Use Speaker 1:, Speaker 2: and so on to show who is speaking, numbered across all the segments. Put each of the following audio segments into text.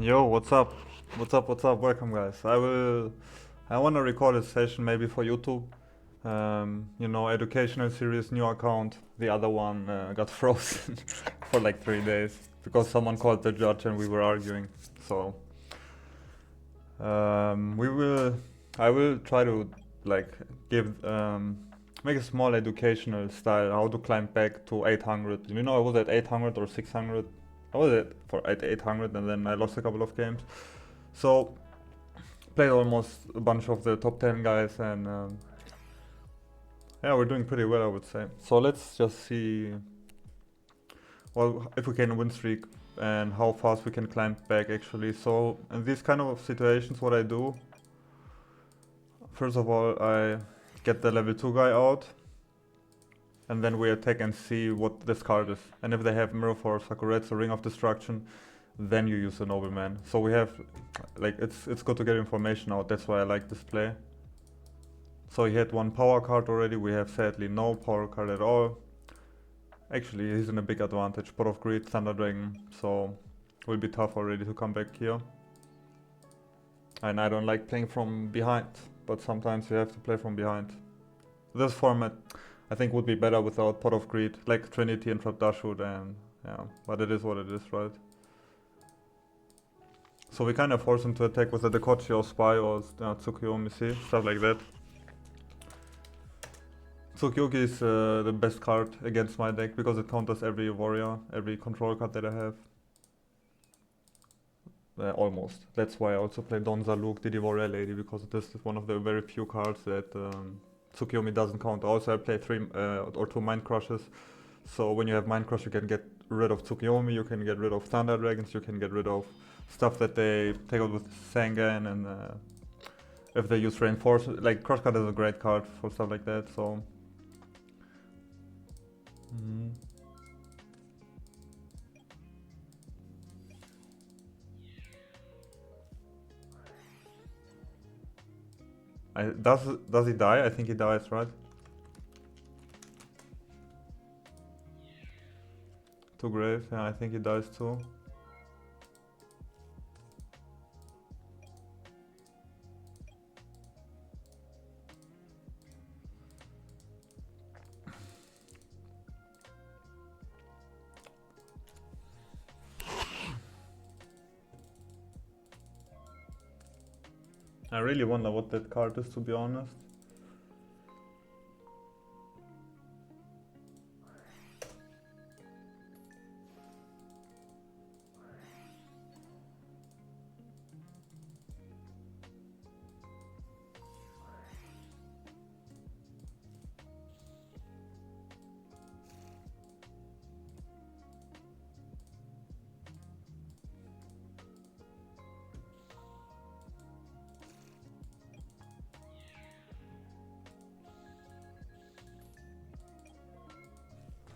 Speaker 1: Yo, what's up? What's up? Welcome, guys. I want to record a session maybe for YouTube. Educational series, new account. The other one got frozen for like 3 days because someone called the judge and we were arguing. So, we will, I will try to like give, make a small educational style how to climb back to 800. I was at 800 or 600. I was at 800 and then I lost a couple of games. So played almost a bunch of the top 10 guys and yeah, we're doing pretty well, I would say. So let's just see if we can win streak and how fast we can climb back actually. So in these kind of situations, what I do, first of all, I get the level 2 guy out and then we attack and see what this card is. And if they have Mirror Force, Sakuretsu, Ring of Destruction, then you use the Nobleman. So we have, like, it's good to get information out, that's why I like this play. So he had one power card already, we have sadly no power card at all. Actually, he's in a big advantage, Pot of Greed, Thunder Dragon, so it will be tough already to come back here. And I don't like playing from behind, but sometimes you have to play from behind. This format, I think, would be better without Pot of Greed, like Trinity and Trap Dashwood, and yeah, but it is what it is, right? So we kind of force him to attack with a Dekochi or Spy or Tsukuyomi, see, stuff like that. Tsukuyomi is the best card against my deck because it counters every warrior, every control card that I have. Almost. That's why I also play Donza Luke, Didi Warrior Lady, because this is one of the very few cards that Tsukuyomi doesn't counter. Also I play 3 or 2 Mind Crushes. So when you have Mind Crush you can get rid of Tsukuyomi, you can get rid of Thunder Dragons, you can get rid of stuff that they take out with Sangan, and if they use Reinforce, like Cross Card is a great card for stuff like that, so... Does he die? I think he dies, right? To grave, yeah, I think he dies too. I really wonder what that card is, to be honest.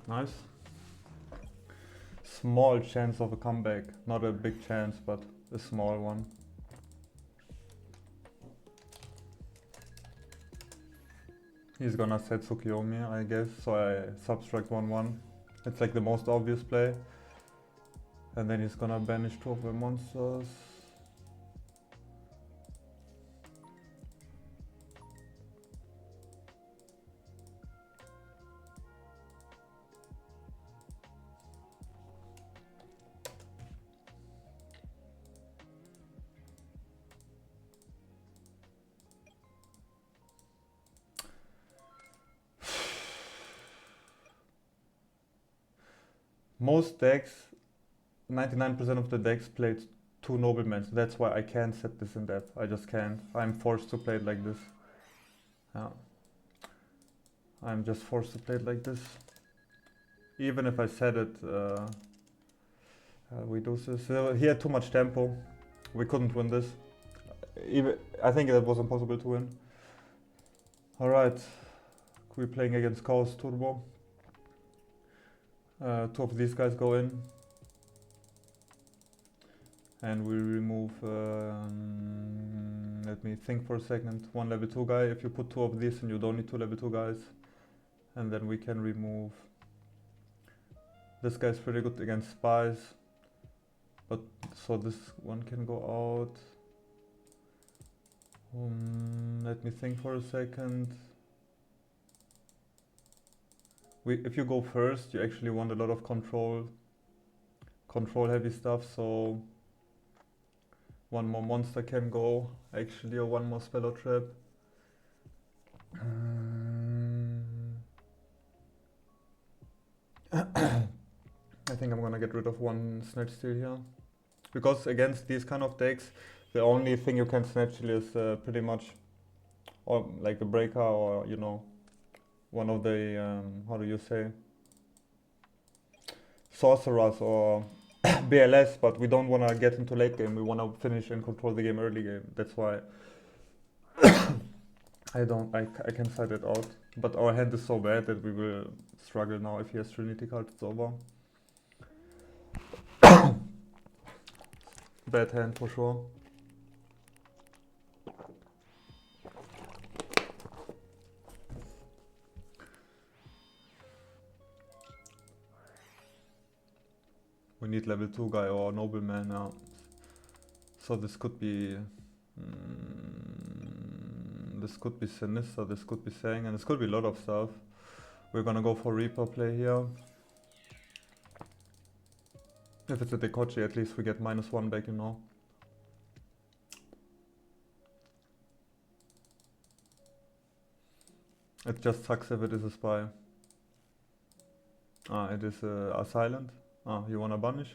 Speaker 1: Nice. Small chance of a comeback. Not a big chance, but a small one. He's gonna set Tsukuyomi, I guess, so I subtract 1/1. It's like the most obvious play. And then he's gonna banish 2 of the monsters. Most decks, 99% of the decks played 2 noblemen, so that's why I can't set this in depth. I just can't. I'm forced to play it like this. Yeah. I'm just forced to play it like this. Even if I set it, we do this. He had too much tempo. We couldn't win this. I think that was impossible to win. Alright. We're playing against Chaos Turbo. 2 of these guys go in. And we remove, let me think for a second, 1 level 2 guy. If you put 2 of these and you don't need 2 level 2 guys. And then we can remove, this guy's pretty good against spies. But so this one can go out. Let me think for a second. If you go first, you actually want a lot of control heavy stuff, so one more monster can go, actually, or one more spell or trap. I think I'm gonna get rid of one Snatch Steal here. Because against these kind of decks, the only thing you can Snatch Steal is pretty much or like the Breaker, or you know, one of the, how do you say, Sorcerers or BLS, but we don't want to get into late game, we want to finish and control the game early game. That's why I can side it out. But our hand is so bad that we will struggle now. If he has Trinity card, it's over. Bad hand for sure. We need level 2 guy or nobleman now. So this could be Sinister, this could be Sang, and this could be a lot of stuff. We're gonna go for Reaper play here. If it's a Dekochi, at least we get -1 back, you know. It just sucks if it is a spy. Ah, it is a silent. Ah, you wanna banish?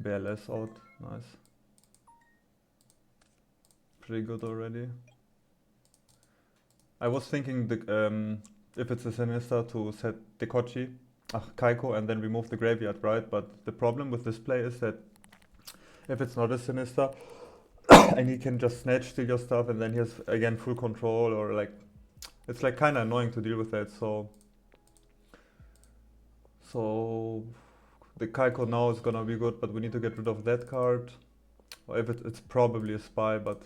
Speaker 1: BLS out, nice. Pretty good already. I was thinking if it's a Sinister to set Dekochi, Kaiko, and then remove the graveyard, right? But the problem with this play is that if it's not a Sinister, and he can just Snatch Steal your stuff, and then he has again full control, or like, it's like kind of annoying to deal with that. So the Kaiko now is gonna be good, but we need to get rid of that card. Or if it's probably a spy, but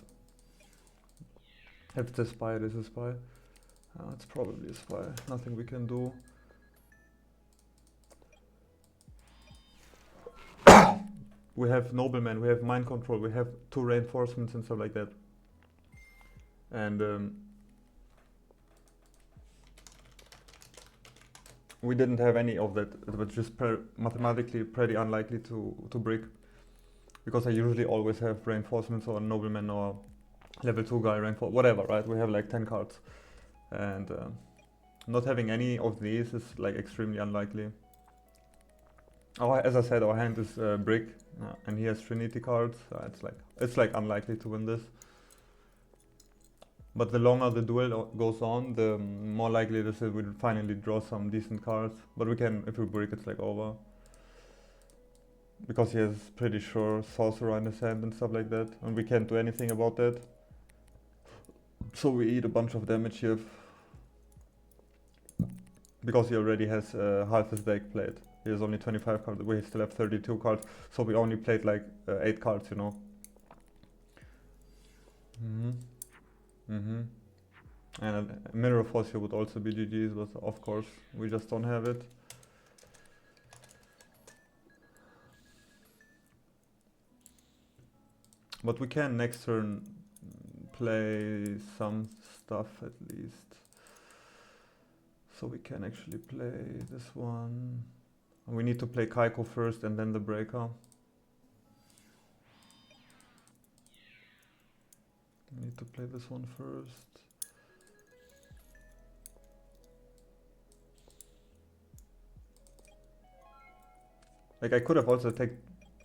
Speaker 1: if it's a spy, it is a spy. It's probably a spy. Nothing we can do. We have Nobleman, we have Mind Control, we have 2 reinforcements and stuff like that. And we didn't have any of that. It was just mathematically pretty unlikely to brick. Because I usually always have reinforcements or Nobleman or level 2 guy, whatever, right? We have like 10 cards. And not having any of these is like extremely unlikely. As I said, our hand is brick, and he has Trinity cards. It's like unlikely to win this. But the longer the duel goes on, the more likely it is that we'll finally draw some decent cards. But we can, if we brick, it's like over. Because he has pretty sure Sorcerer in his hand and stuff like that, and we can't do anything about that. So we eat a bunch of damage here. Because he already has half his deck played. He has only 25 cards, we still have 32 cards, so we only played like 8 cards, you know. And Mirror Force here would also be GG's, but of course, we just don't have it. But we can next turn play some stuff at least. So we can actually play this one. We need to play Kaiko first and then the Breaker. We need to play this one first. Like I could have also taken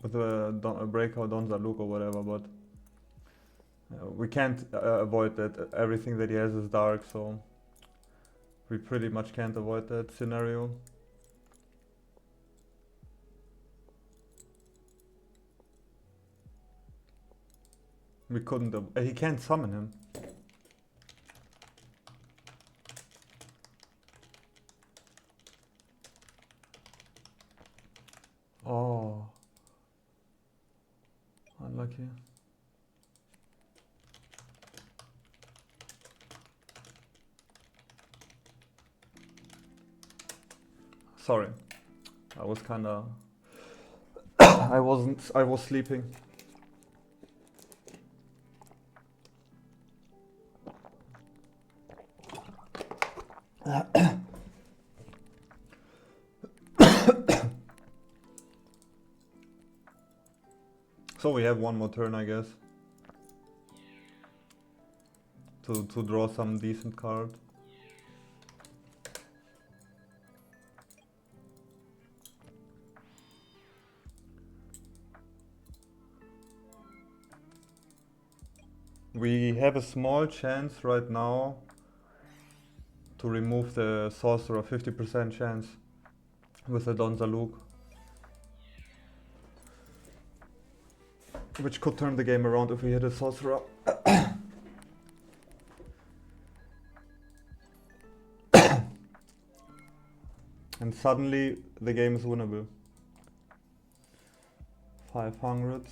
Speaker 1: with a Breaker or Donza Luke or whatever, but we can't avoid that. Everything that he has is dark, so we pretty much can't avoid that scenario. We couldn't. He can't summon him. Oh, unlucky. Sorry, I was kinda... I was sleeping. So we have one more turn, I guess, to draw some decent card. We have a small chance right now to remove the sorcerer, 50% chance with the Don Zaluk, which could turn the game around if we hit a sorcerer. And suddenly the game is winnable. 500.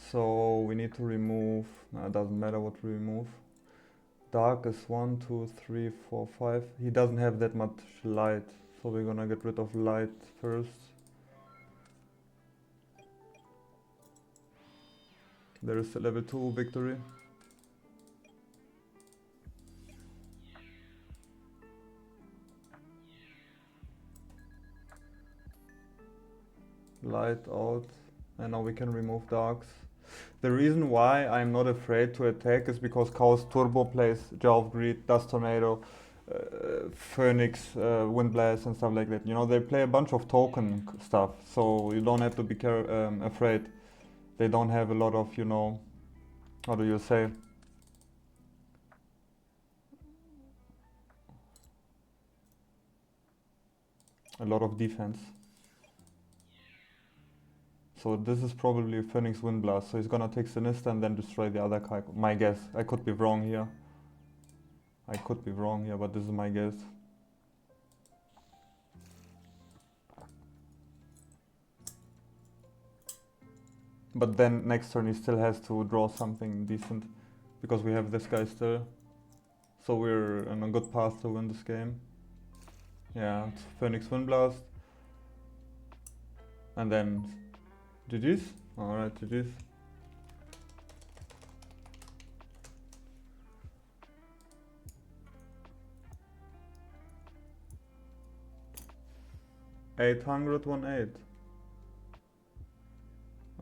Speaker 1: So we need to remove, no, it doesn't matter what we remove. Dark is 1, 2, 3, 4, 5. He doesn't have that much light, so we're gonna get rid of light first. There is the level 2 victory. Light out, and now we can remove darks. The reason why I'm not afraid to attack is because Chaos Turbo plays Jaw of Greed, Dust Tornado, Phoenix, Wind Blast and stuff like that. You know, they play a bunch of token stuff, so you don't have to be afraid. They don't have a lot of, you know, how do you say? A lot of defense. So this is probably Phoenix Wind Blast, so he's gonna take Sinister and then destroy the other card. My guess. I could be wrong here. But this is my guess. But then next turn he still has to draw something decent, because we have this guy still. So we're on a good path to win this game. Yeah, it's Phoenix Wind Blast. And then GG's? Alright, GG's. $800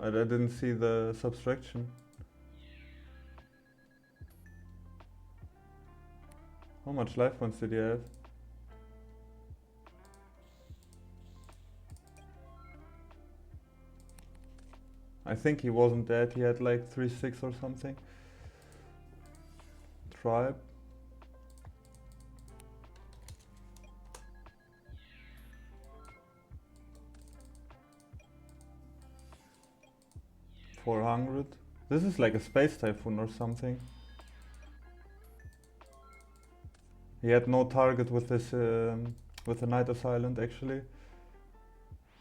Speaker 1: I didn't see the subtraction. How much life points did he have? I think he wasn't dead, he had like 3-6 or something. Tribe. $400. This is like a space typhoon or something. He had no target with this with the Nidus Island actually,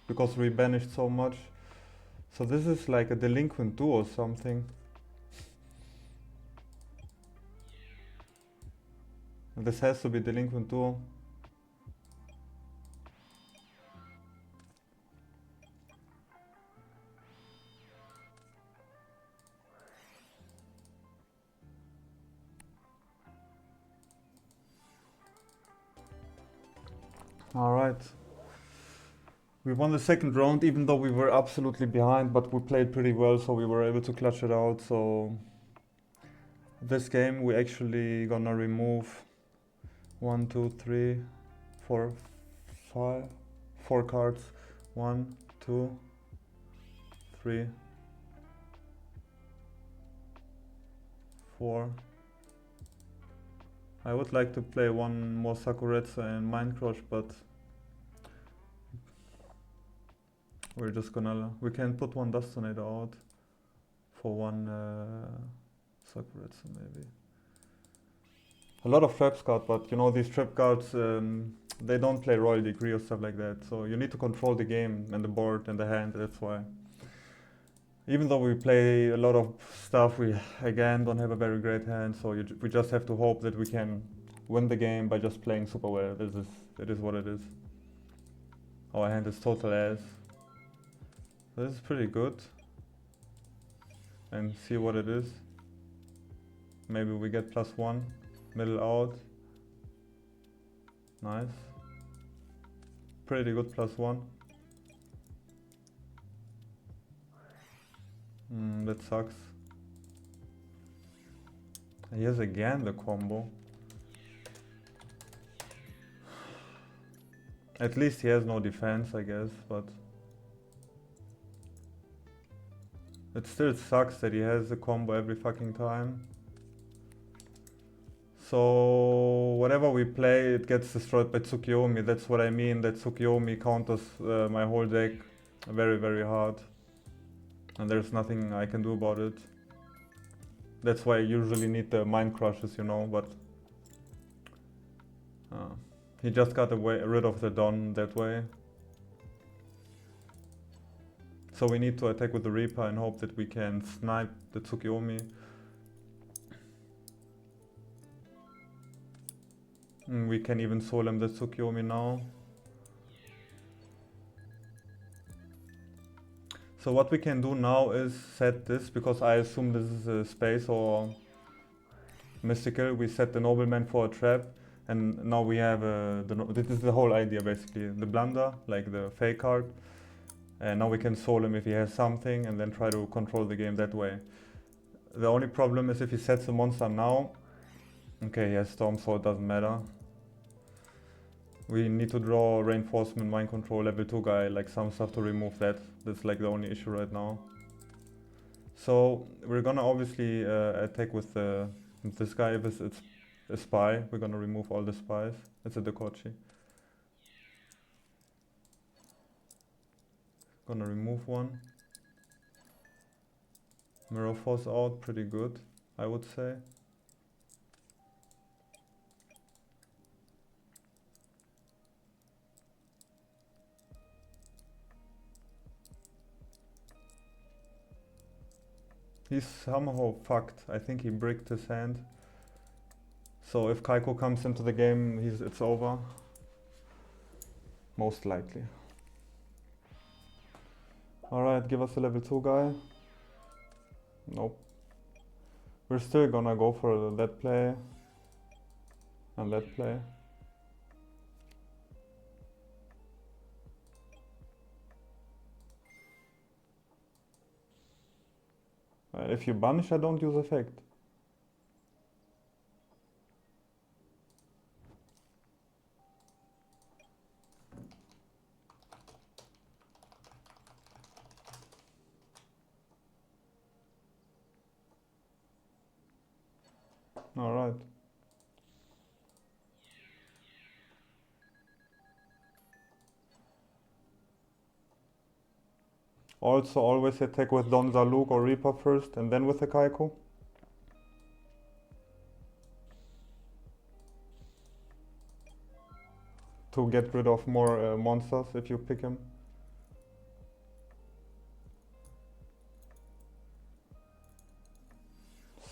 Speaker 1: because we banished so much. So this is like a delinquent duo or something. This has to be delinquent duo. Alright. We won the second round even though we were absolutely behind, but we played pretty well, so we were able to clutch it out. So this game we actually gonna remove 1, 2, 3, 4, 5, 4 cards. 1, 2, 3, 4. I would like to play one more Sakuretsu and Mind Crush, but we're just gonna... we can put one Dust Tornado out for one Sakuretsu maybe. a lot of traps card, but you know these trap cards, they don't play Royal Decree or stuff like that. So you need to control the game and the board and the hand. That's why. Even though we play a lot of stuff, we again don't have a very great hand. So we just have to hope that we can win the game by just playing super well. It is what it is. Our hand is total ass. This is pretty good. And see what it is. Maybe we get +1. Middle out. Nice. Pretty good +1. That sucks. Here's again the combo. At least he has no defense, I guess, but it still sucks that he has the combo every fucking time. So whatever we play, it gets destroyed by Tsukiyomi. That's what I mean, that Tsukiyomi counters my whole deck very, very hard. And there's nothing I can do about it. That's why I usually need the Mind Crushes, you know, but he just got rid of the Don that way. So we need to attack with the Reaper and hope that we can snipe the Tsukiyomi. We can even soul him the Tsukiyomi now. So what we can do now is set this, because I assume this is a space or mystical. We set the Nobleman for a trap, and now we have this is the whole idea basically. The Blunder, like the fake card, and now we can soul him if he has something and then try to control the game that way. The only problem is if he sets a monster now. Okay, he has Storm, so it doesn't matter. We need to draw Reinforcement, Mind Control, level 2 guy, like some stuff to remove that. That's like the only issue right now. So we're gonna obviously attack with this guy. If it's a spy, we're gonna remove all the spies. It's a Dekochi. Gonna remove one. Mirror Force out, pretty good, I would say. He's somehow fucked. I think he bricked his hand. So if Kaiko comes into the game, it's over. Most likely. Alright, give us a level 2 guy. Nope. We're still gonna go for that play. And that play. If you banish, I don't use effect. Alright. Also always attack with Don Zaluk or Reaper first and then with the Kaiko. To get rid of more monsters if you pick him.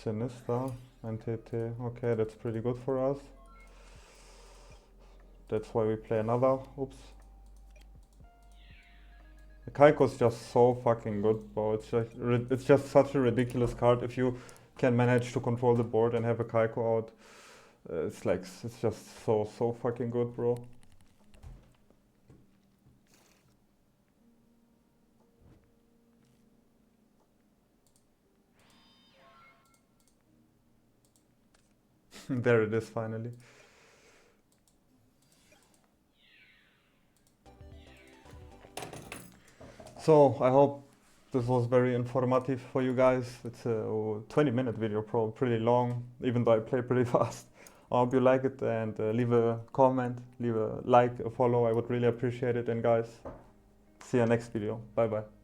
Speaker 1: Sinister and TT. Okay, that's pretty good for us. That's why we play another. Oops. The Kaiko's just so fucking good, bro. It's just such a ridiculous card. If you can manage to control the board and have a Kaiko out, it's just so fucking good, bro. There it is finally. So I hope this was very informative for you guys. It's a 20-minute video, probably pretty long, even though I play pretty fast. I hope you like it, and leave a comment, leave a like, a follow. I would really appreciate it. And guys, see you next video. Bye bye.